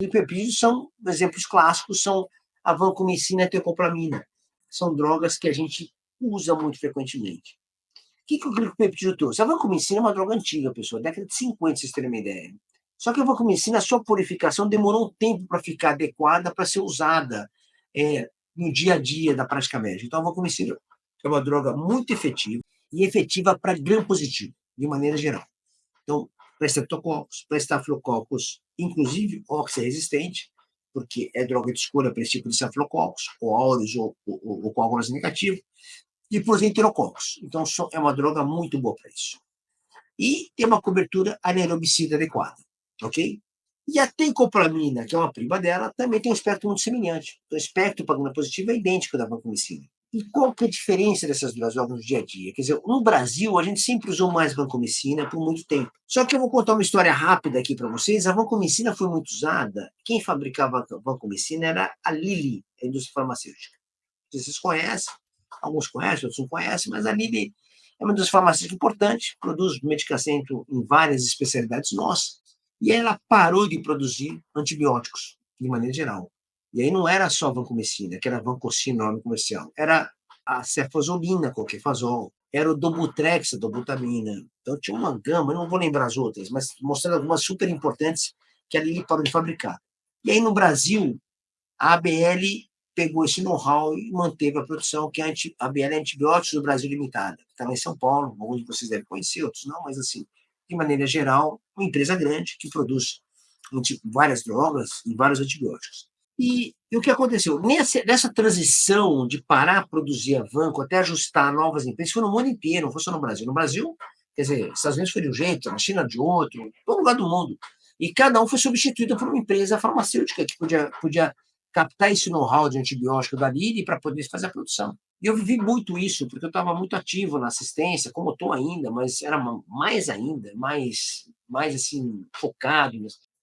Glicoperídeos são, exemplos clássicos, são a vancomicina e a tecoplamina. São drogas que a gente usa muito frequentemente. O que o glicopeptídeo trouxe? A vancomicina é uma droga antiga, pessoal, década de 50, vocês terem uma ideia. Só que a vancomicina, a sua purificação demorou um tempo para ficar adequada para ser usada no dia a dia da prática médica. Então, a vancomicina é uma droga muito efetiva e efetiva para gram-positivo, de maneira geral. Então, para Streptococcus, para Staphylococcus, inclusive oxi-resistente, porque é droga de escolha para esse tipo de Staphylococcus, ou aureus ou coágulos negativo, e para os enterococos. Então, é uma droga muito boa para isso. E tem uma cobertura anaerobicida adequada, ok? E a teicoplamina, que é uma prima dela, também tem um espectro muito semelhante. Então, o espectro para gram positivo é idêntico da vancomicina. E qual que é a diferença dessas duas drogas no dia a dia? Quer dizer, no Brasil, a gente sempre usou mais vancomicina por muito tempo. Só que eu vou contar uma história rápida aqui para vocês. A vancomicina foi muito usada. Quem fabricava a vancomicina era a Lilly, a indústria farmacêutica. Vocês conhecem, alguns conhecem, outros não conhecem, mas a Lilly é uma indústria farmacêutica importante, produz medicamento em várias especialidades nossas. E ela parou de produzir antibióticos, de maneira geral. E aí não era só a vancomicina, que era a vancomicina, nome comercial. Era a cefazolina, coquefazol, era o Dobutrex, a dobutamina. Então tinha uma gama, eu não vou lembrar as outras, mas mostrando algumas super importantes que a Lilly parou de fabricar. E aí no Brasil, a ABL pegou esse know-how e manteve a produção, que é a ABL é Antibióticos do Brasil Limitada, que está lá em São Paulo, alguns de vocês devem conhecer, outros não, mas assim, de maneira geral, uma empresa grande que produz várias drogas e vários antibióticos. E o que aconteceu? Nessa transição de parar de produzir a Vanco até ajustar novas empresas, foi no mundo inteiro, não foi só no Brasil. No Brasil, quer dizer, Estados Unidos foi de um jeito, na China de outro, todo lugar do mundo. E cada um foi substituído por uma empresa farmacêutica que podia captar esse know-how de antibiótico da Lilly para poder fazer a produção. E eu vivi muito isso, porque eu estava muito ativo na assistência, como estou ainda, mas era mais ainda, mais assim, focado.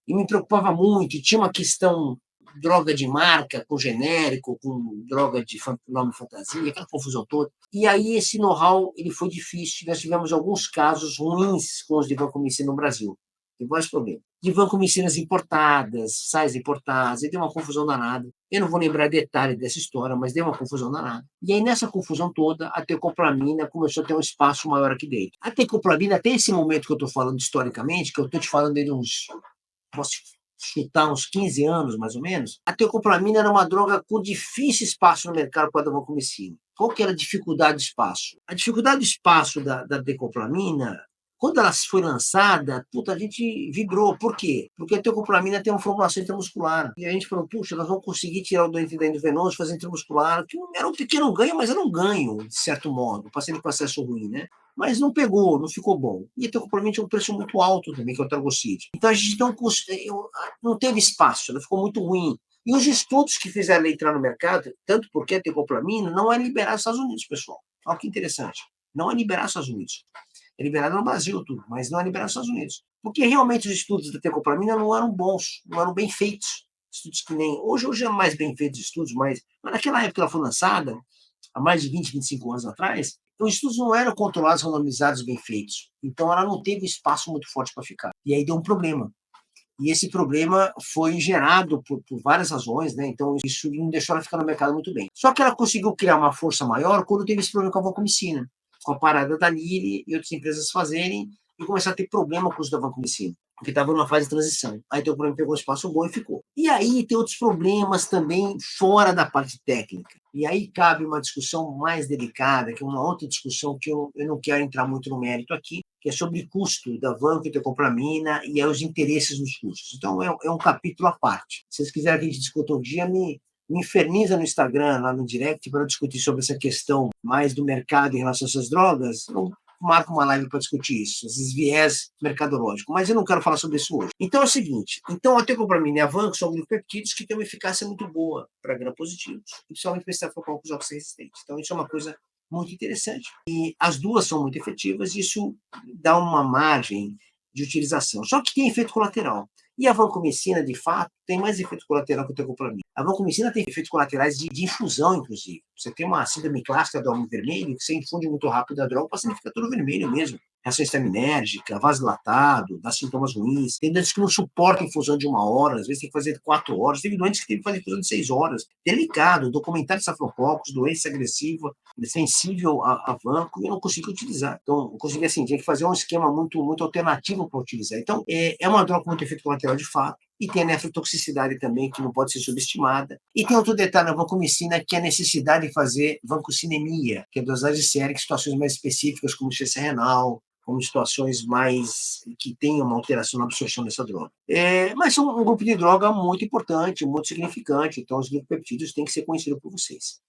E me preocupava muito, e tinha uma questão droga de marca com genérico, com droga de nome fantasia, aquela confusão toda. E aí esse know-how ele foi difícil, nós tivemos alguns casos ruins com os de vancomicina no Brasil. Tem vários problemas. De vancomicinas importadas, sais importadas, e deu uma confusão danada. Eu não vou lembrar detalhe dessa história, mas deu uma confusão danada. E aí, nessa confusão toda, a tecoplamina começou a ter um espaço maior aqui dentro. A tecoplamina, até esse momento que eu estou falando historicamente, que eu estou te falando de uns, posso chutar uns 15 anos, mais ou menos, a tecoplamina era uma droga com difícil espaço no mercado para a vancomicina. Qual que era a dificuldade de espaço? A dificuldade de espaço da tecoplamina, quando ela foi lançada, a gente vibrou. Por quê? Porque a tecoplamina tem uma formulação intramuscular. E a gente falou, puxa, nós vamos conseguir tirar o doente da endovenoso e fazer intramuscular, que era um pequeno ganho, mas era um ganho, de certo modo, paciente com acesso ruim, né? Mas não pegou, não ficou bom. E a tecoplamina tinha um preço muito alto também, que é o Targocid. Então a gente não teve espaço, ela ficou muito ruim. E os estudos que fizeram ela entrar no mercado, tanto porque a tecoplamina não é liberada nos Estados Unidos, pessoal. Olha que interessante. Não é liberada nos Estados Unidos. É liberado no Brasil tudo, mas não é liberado nos Estados Unidos. Porque realmente os estudos da tecoplamina não eram bons, não eram bem feitos. Estudos que nem... Hoje é mais bem feitos estudos, mas naquela época que ela foi lançada, há mais de 20, 25 anos atrás, os estudos não eram controlados, randomizados, bem feitos. Então ela não teve espaço muito forte para ficar. E aí deu um problema. E esse problema foi gerado por várias razões, né? Então isso não deixou ela ficar no mercado muito bem. Só que ela conseguiu criar uma força maior quando teve esse problema com a vancomicina, com a parada da Lilly e outras empresas fazerem, e começar a ter problema com o uso da vancomicina, porque estava numa fase de transição. Aí o problema pegou um espaço bom e ficou. E aí tem outros problemas também fora da parte técnica. E aí cabe uma discussão mais delicada, que é uma outra discussão que eu não quero entrar muito no mérito aqui, que é sobre custo da vanco e tecoplamina e os interesses nos custos. Então é um capítulo à parte. Se vocês quiserem que a gente discuta um dia, me inferniza no Instagram, lá no direct, para discutir sobre essa questão mais do mercado em relação a essas drogas. Eu marco uma live para discutir isso, esses viés mercadológicos, mas eu não quero falar sobre isso hoje. Então é o seguinte, a tecoplamina e a vanco são glicopeptídeos que têm uma eficácia muito boa para gram-positivos, principalmente para Staphylococcus aureus resistentes. Então isso é uma coisa muito interessante. E as duas são muito efetivas, e isso dá uma margem de utilização. Só que tem efeito colateral. E a vancomicina, de fato, tem mais efeito colateral que a tecoplamina. A vancomicina tem efeitos colaterais de infusão, inclusive. Você tem uma síndrome clássica do homem vermelho, que você infunde muito rápido a droga, o paciente fica todo vermelho mesmo. reação histaminérgica, vasodilatado, dá sintomas ruins. Tem doentes que não suportam infusão de 1 hora, às vezes tem que fazer 4 horas. Teve doentes que teve que fazer infusão de 6 horas. Delicado, documentário de stafilococos, doença agressiva, sensível a vanco, e eu não consegui utilizar. Então, eu consegui, assim, tinha que fazer um esquema muito alternativo para utilizar. Então, é uma droga com muito efeito colateral de fato, e tem a nefrotoxicidade também, que não pode ser subestimada. E tem outro detalhe na vancomicina, que é a necessidade de fazer vancocinemia, que é dosagem sérica em situações mais específicas, como insuficiência renal, como situações mais que tenham uma alteração na absorção dessa droga. Mas são um grupo de droga muito importante, muito significante, então os glicoeptídeos têm que ser conhecidos por vocês.